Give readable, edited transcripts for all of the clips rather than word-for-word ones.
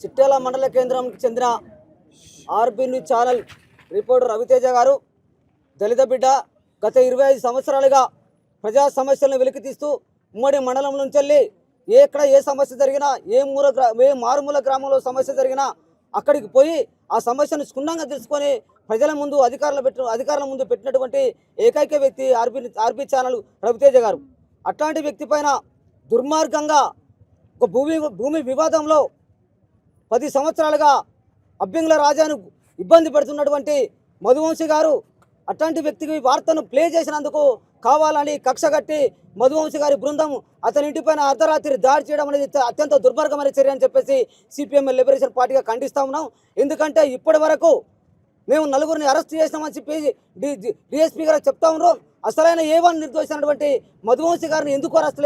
చిట్యాల మండల కేంద్రానికి చెందిన RB news channel reporter Raviteja గారు దళిత బిడ్డ గత 25 సంవత్సరాలుగా ప్రజా సమస్యలను వెలికితీస్తూ ఉమ్మడి మండలం నుంచి వెళ్ళి ఎక్కడ ఏ సమస్య జరిగినా ఏ మారుమూల గ్రామంలో సమస్య జరిగినా అక్కడికి పోయి ఆ సమస్యను క్షుణ్ణంగా తెలుసుకొని ప్రజల ముందు అధికారుల ముందు పెట్టినటువంటి ఏకైక వ్యక్తి ఆర్బీ ఛానల్ రవితేజ గారు. అట్లాంటి వ్యక్తి పైన దుర్మార్గంగా ఒక భూమి వివాదంలో 10 సంవత్సరాలుగా అబ్బింగ్ల రాజాను ఇబ్బంది పెడుతున్నటువంటి మధువంశి గారు అట్లాంటి వ్యక్తికి వార్తను ప్లే చేసినందుకు కావాలని కక్షగట్టి మధువంశి గారి బృందం అతని ఇంటిపైన అర్ధరాత్రి దాడి చేయడం అనేది అత్యంత దుర్మార్గమైన చర్య అని చెప్పేసి సిపిఎం లిబరేషన్ పార్టీగా ఖండిస్తూ ఉన్నాం. ఎందుకంటే ఇప్పటి వరకు మేము 4గురిని అరెస్ట్ చేసినామని చెప్పి డిఎస్పీ గారు చెప్తా ఉన్నారు. అసలైన A1 నిర్దోషించినటువంటి మధువంశి గారిని ఎందుకు అరెస్ట్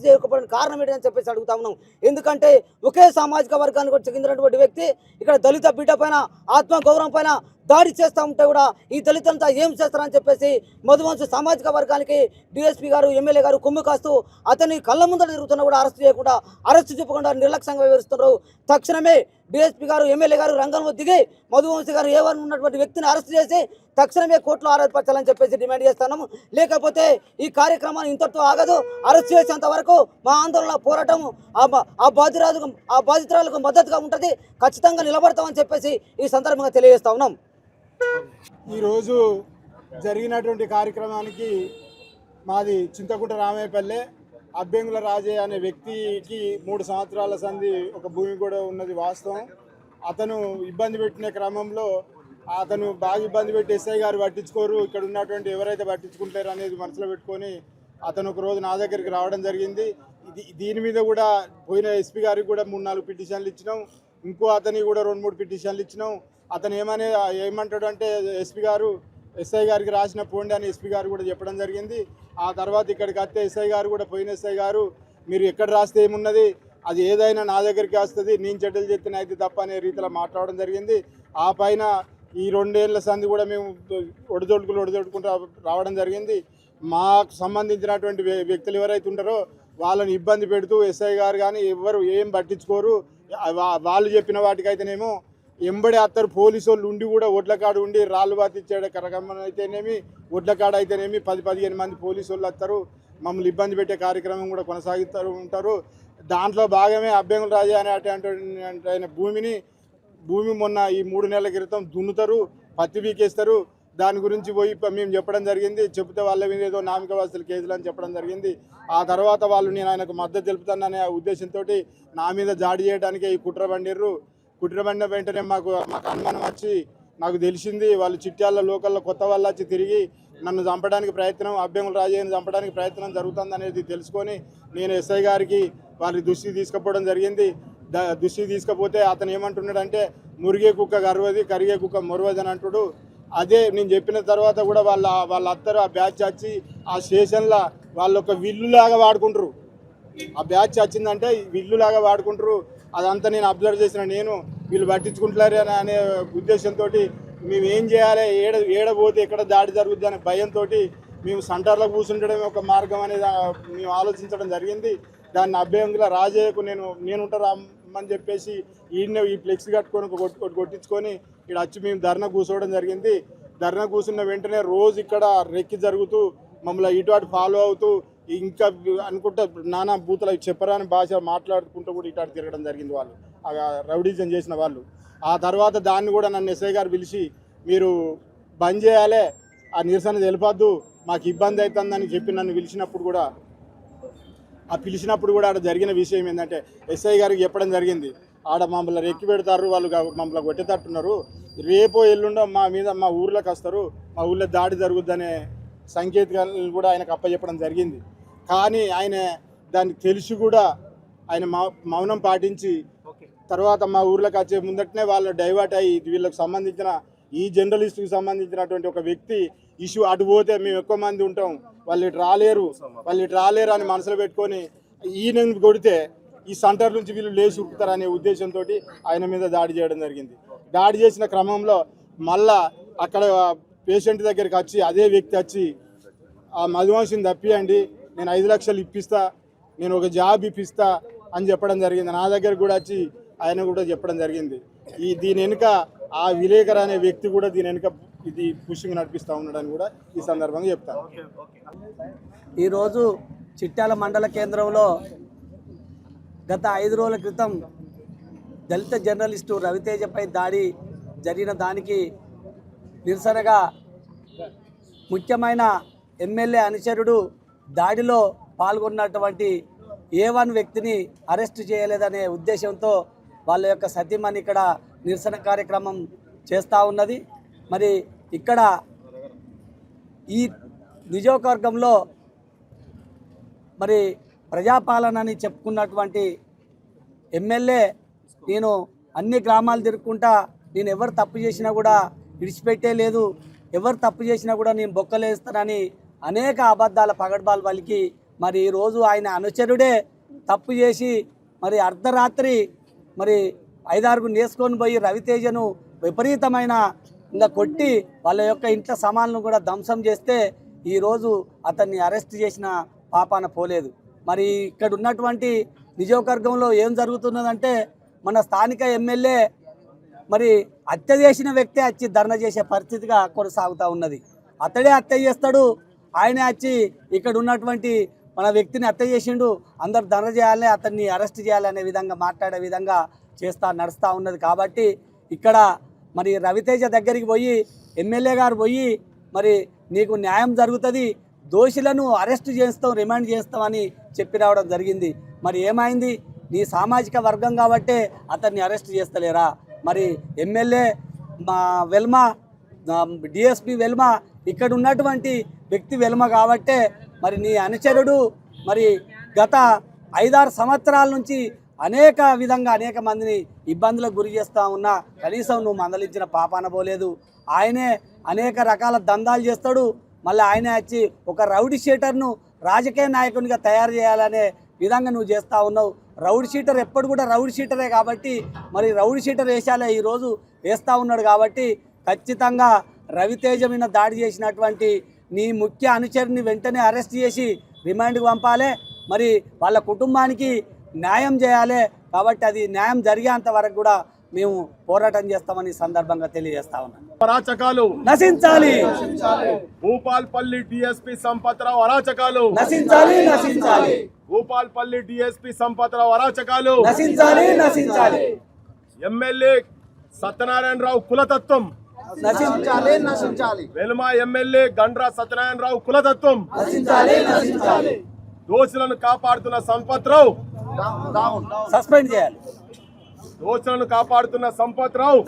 చేయకపోవడానికి కారణం ఏంటని చెప్పేసి అడుగుతా ఉన్నాం. ఎందుకంటే ఒకే సామాజిక వర్గానికి చెందినటువంటి వ్యక్తి ఇక్కడ దళిత బిడ్డ పైన ఆత్మగౌరవం పైన దాడి చేస్తూ ఉంటే కూడా ఈ దళితులంతా ఏం చేస్తారని చెప్పేసి మధువంశి సామాజిక వర్గానికి డిఎస్పీ గారు ఎమ్మెల్యే గారు కొమ్ము కాస్తూ అతన్ని కళ్ళ ముందర తిరుగుతున్నా కూడా అరెస్ట్ చూపకుండా నిర్లక్ష్యంగా వివరిస్తున్నారు. తక్షణమే డిఎస్పీ గారు ఎమ్మెల్యే గారు రంగంలో దిగి మధువంశి గారు A1 ఉన్నటువంటి వ్యక్తిని అరెస్ట్ చేసి తక్షణమే కోర్టులో ఆరోపరచాలని చెప్పేసి డిమాండ్ చేస్తున్నాము. లేకపోతే ఈ కార్యక్రమాన్ని ఇంతటితో ఆగదు. అరెస్ట్ చేసేంత వరకు మా ఆందోళన పోరాటం ఆ బాధితురాలకు మద్దతుగా ఉంటుంది. ఖచ్చితంగా నిలబడతామని చెప్పేసి ఈ సందర్భంగా తెలియజేస్తా ఉన్నాం. ఈరోజు జరిగినటువంటి కార్యక్రమానికి మాది చింతకుంట రామయ్యపల్లె. అబ్బెంగుల రాజయ్య అనే వ్యక్తికి 3 సంవత్సరాల సంధి ఒక భూమి కూడా ఉన్నది వాస్తవం. అతను ఇబ్బంది పెట్టిన క్రమంలో అతను బాగా ఇబ్బంది పెట్టి ఎస్ఐ గారు పట్టించుకోరు, ఇక్కడ ఉన్నటువంటి ఎవరైతే పట్టించుకుంటారు అనేది మనసులో పెట్టుకొని అతను ఒక రోజు నా దగ్గరికి రావడం జరిగింది. దీని మీద కూడా పోయిన ఎస్పీ గారికి కూడా 3-4 పిటిషన్లు ఇచ్చినాం. ఇంకో అతనికి కూడా 2-3 పిటిషన్లు ఇచ్చినాం. అతను ఏమంటాడు అంటే ఎస్ఐ గారికి రాసిన పోండి అని ఎస్పీ గారు కూడా చెప్పడం జరిగింది. ఆ తర్వాత ఇక్కడికి వస్తే ఎస్ఐ గారు కూడా పోయిన ఎస్ఐ గారు మీరు ఎక్కడ రాస్తే ఏమున్నది, అది ఏదైనా నా దగ్గరికి వస్తుంది, నేను చెడ్డలు చెప్తే అయితే తప్ప అనే రీతిలో మాట్లాడడం జరిగింది. ఆ పైన ఈ 2 ఏళ్ల సంది కూడా మేము ఒడిదొడుకుంటూ రావడం జరిగింది. మాకు సంబంధించినటువంటి వ్యక్తులు ఎవరైతే ఉంటారో వాళ్ళని ఇబ్బంది పెడుతూ ఎస్ఐ గారు కానీ ఎవరు ఏం పట్టించుకోరు. వాళ్ళు చెప్పిన వాటికైతేనేమో ఎంబడి అత్తరు పోలీసు వాళ్ళు ఉండి కూడా ఒడ్లకాడు ఉండి రాళ్ళు బాతిచ్చాడు కరకమ్మని అయితేనేమి ఒడ్లకాడ అయితేనేమి 10-15 మంది పోలీసు వాళ్ళు వస్తారు, మమ్మల్ని ఇబ్బంది పెట్టే కార్యక్రమం కూడా కొనసాగిస్తారు ఉంటారు. దాంట్లో భాగమే అబ్బెంగుల రాజా అనే భూమి మొన్న ఈ 3 నెలల క్రితం దున్నుతారు, పత్తి వీకేస్తారు. దాని గురించి పోయి మేము చెప్పడం జరిగింది. చెబితే వాళ్ళ మీద ఏదో నామిక వస్తువులు కేసులు అని చెప్పడం జరిగింది. ఆ తర్వాత వాళ్ళు నేను ఆయనకు మద్దతు తెలుపుతాననే ఉద్దేశంతో నా మీద జాడి చేయడానికే ఈ కుట్ర బండిన వెంటనే మాకు అనుమానం వచ్చి నాకు తెలిసింది వాళ్ళు చిట్యాల లోకల్లో కొత్త వాళ్ళు వచ్చి తిరిగి నన్ను చంపడానికి ప్రయత్నం, అబ్బెంగుల రాజయ్యను చంపడానికి ప్రయత్నం జరుగుతుంది అనేది తెలుసుకొని నేను ఎస్ఐ గారికి వారి దృష్టికి తీసుకుపోవడం జరిగింది. దృష్టికి తీసుకపోతే అతను ఏమంటున్నాడంటే మురిగే కుక్క గర్వది కరిగే కుక్క మొరవది అని అంటుడు. అదే నేను చెప్పిన తర్వాత కూడా వాళ్ళ అత్తరు ఆ బ్యాచ్ వచ్చి ఆ స్టేషన్లో వాళ్ళు ఒక విల్లులాగా వాడుకుంటారు. ఆ బ్యాచ్ వచ్చిందంటే విల్లులాగా వాడుకుంటారు. అదంతా నేను అబ్జర్వ్ చేసిన వీళ్ళు పట్టించుకుంటున్నారు అనే ఉద్దేశంతో మేము ఏం చేయాలి, ఏడబోతే ఎక్కడ దాడి జరుగుద్ది అనే భయంతో మేము సెంటర్లో కూర్చుంటడమే ఒక మార్గం అనేది మేము ఆలోచించడం జరిగింది. దాన్ని అబ్బెంగుల రాజయ్యకు నేనుంటారా అని చెప్పేసి ఈ ఫ్లెక్స్ కట్టుకొని కొట్టించుకొని ఇక్కడ వచ్చి మేము ధర్నా కూర్చోవడం జరిగింది. ధర్నా కూర్చున్న వెంటనే రోజు ఇక్కడ రెక్కి జరుగుతూ మమ్మల్ని ఇటు అటు ఫాలో అవుతూ ఇంకా అనుకుంటా నానా బూతులు చెప్పరాని భాష మాట్లాడుకుంటూ కూడా ఇటు అటు తిరగడం జరిగింది. వాళ్ళు రౌడీజం చేసిన వాళ్ళు. ఆ తర్వాత దాన్ని కూడా నన్ను ఎస్ఐ గారు పిలిచి మీరు బంద్ చేయాలి, ఆ నిరసన తెలిపద్దు, మాకు ఇబ్బంది అవుతుందని చెప్పి నన్ను పిలిచినప్పుడు కూడా అక్కడ జరిగిన విషయం ఏంటంటే ఎస్ఐ గారికి చెప్పడం జరిగింది, ఆడ మమ్మల్ని రెక్కి పెడతారు, వాళ్ళు మమ్మల్ని కొట్టేటట్టున్నారు, రేపో ఎల్లుండో మా ఊర్లోకి వస్తారు, మా ఊళ్ళో దాడి జరుగుద్దనే సంకేతాలను కూడా ఆయనకు అప్పచెప్పడం జరిగింది. కానీ ఆయన దాన్ని తెలిసి కూడా ఆయన మౌనం పాటించి తర్వాత మా ఊర్లోకి వచ్చే ముందటనే వాళ్ళు డైవర్ట్ అయ్యి వీళ్ళకి సంబంధించిన ఈ జర్నలిస్టుకి సంబంధించినటువంటి ఒక వ్యక్తి ఇష్యూ అటు పోతే మేము ఎక్కువ మంది ఉంటాం, వాళ్ళు ఇటు రాలేరు అని మనసులో పెట్టుకొని ఈయనని కొడితే ఈ సెంటర్ నుంచి వీళ్ళు లేచి ఉరుకుతారనే ఉద్దేశంతో ఆయన మీద దాడి చేయడం జరిగింది. దాడి చేసిన క్రమంలో మళ్ళా అక్కడ పేషెంట్ దగ్గరికి వచ్చి అదే వ్యక్తి వచ్చి ఆ మధువంశిని తప్పియండి, నేను 5 లక్షలు ఇప్పిస్తా, నేను ఒక జాబ్ ఇప్పిస్తా అని చెప్పడం జరిగింది. నా దగ్గర కూడా వచ్చి ఆయన కూడా చెప్పడం జరిగింది. దీని వెనుక ఆ విలేకరు అనే వ్యక్తి కూడా దీని వెనుక ఇది పుషింగ్ నడిపిస్తూ ఉన్నాడని కూడా ఈ సందర్భంగా చెప్తాను. ఈరోజు చిట్యాల మండల కేంద్రంలో గత 5 రోజుల క్రితం దళిత జర్నలిస్టు రవితేజపై దాడి జరిగిన దానికి నిరసనగా ముఖ్యమైన ఎమ్మెల్యే అనుచరుడు దాడిలో పాల్గొన్నటువంటి A1 వ్యక్తిని అరెస్ట్ చేయలేదనే ఉద్దేశంతో వాళ్ళ యొక్క సతీమణి ఇక్కడ నిరసన కార్యక్రమం చేస్తూ ఉన్నది. మరి ఇక్కడ ఈ నియోజకవర్గంలో మరి ప్రజాపాలనని చెప్పుకున్నటువంటి ఎమ్మెల్యే నేను అన్ని గ్రామాలు తిరుక్కుంటా, నేను ఎవరు తప్పు చేసినా కూడా విడిచిపెట్టే లేదు, ఎవరు తప్పు చేసినా కూడా నేను బొక్కలేస్తానని అనేక అబద్ధాల పగడ్బాలు పలికి మరి ఈరోజు ఆయన అనుచరుడే తప్పు చేసి మరి అర్ధరాత్రి మరి 5-6 నేసుకొని పోయి రవితేజను విపరీతమైన ఇంకా కొట్టి వాళ్ళ యొక్క ఇంట్లో సామాన్లను కూడా ధ్వంసం చేస్తే ఈరోజు అతన్ని అరెస్ట్ చేసిన పాపాన పోలేదు. మరి ఇక్కడ ఉన్నటువంటి నియోజకవర్గంలో ఏం జరుగుతున్నదంటే మన స్థానిక ఎమ్మెల్యే మరి హత్య చేసిన వ్యక్తే వచ్చి ధర్నా చేసే పరిస్థితిగా కొనసాగుతూ ఉన్నది. అతడే హత్య చేస్తాడు, ఆయనే వచ్చి ఇక్కడ ఉన్నటువంటి మన వ్యక్తిని హత్య చేసిండు, అందరు ధర్నా చేయాలి, అతన్ని అరెస్ట్ చేయాలి అనే విధంగా మాట్లాడే విధంగా నడుస్తూ ఉన్నది. కాబట్టి ఇక్కడ మరి రవితేజ దగ్గరికి పోయి ఎమ్మెల్యే గారు పోయి మరి నీకు న్యాయం జరుగుతుంది, దోషులను అరెస్ట్ చేస్తాం, రిమాండ్ చేస్తామని చెప్పి రావడం జరిగింది. మరి ఏమైంది? నీ సామాజిక వర్గం కాబట్టే అతన్ని అరెస్ట్ చేస్తలేరా? మరి ఎమ్మెల్యే వెల్మ, డిఎస్పి వెల్మ, ఇక్కడ ఉన్నటువంటి వ్యక్తి వెల్మ కాబట్టే మరి నీ అనుచరుడు మరి గత 5-6 సంవత్సరాల నుంచి అనేక విధంగా అనేక మందిని ఇబ్బందులకు గురి చేస్తూ ఉన్నా కనీసం నువ్వు మందలించిన పాపాన పోలేదు. ఆయనే అనేక రకాల దందాలు చేస్తాడు, మళ్ళీ ఆయనే వచ్చి ఒక రౌడీ షీటర్ను రాజకీయ నాయకునిగా తయారు చేయాలనే విధంగా నువ్వు చేస్తూ ఉన్నావు. రౌడీ షీటర్ ఎప్పుడు కూడా రౌడీ షీటరే కాబట్టి మరి రౌడీ షీటర్ వేసాలే ఈరోజు వేస్తూ ఉన్నాడు. కాబట్టి ఖచ్చితంగా రవితేజ మీద దాడి చేసినటువంటి నీ ముఖ్య అనుచరుని వెంటనే అరెస్ట్ చేసి రిమాండ్కి పంపాలి, మరి వాళ్ళ కుటుంబానికి న్యాయం చేయాలి. కాబట్టి అది న్యాయం జరిగేంత వరకు కూడా మేము పోరాటం చేస్తామని సందర్భంగా తెలియజేస్తా ఉన్నాం. అరాచకాలు నశించాలి, భూపాల్పల్లి డిఎస్పీ సంపత్రావు అరాచకాలు నశించాలి, నశించాలి, భూపాల్పల్లి డిఎస్పీ సంపత్రావు అరాచకాలు నశించాలి, నశించాలి, ఎమ్మెల్యే సత్యనారాయణరావు కులతత్వం నశించాలి, నశించాలి, వెల్మ ఎమ్మెల్యే గండ్రా సత్యనారాయణరావు కులతత్వం నశించాలి, నశించాలి, దోషులను కాపాడుతున్న సంపత్రావు సస్పెండ్ చేయాలి, దోషులను కాపాడుతున్న సంపత్రావు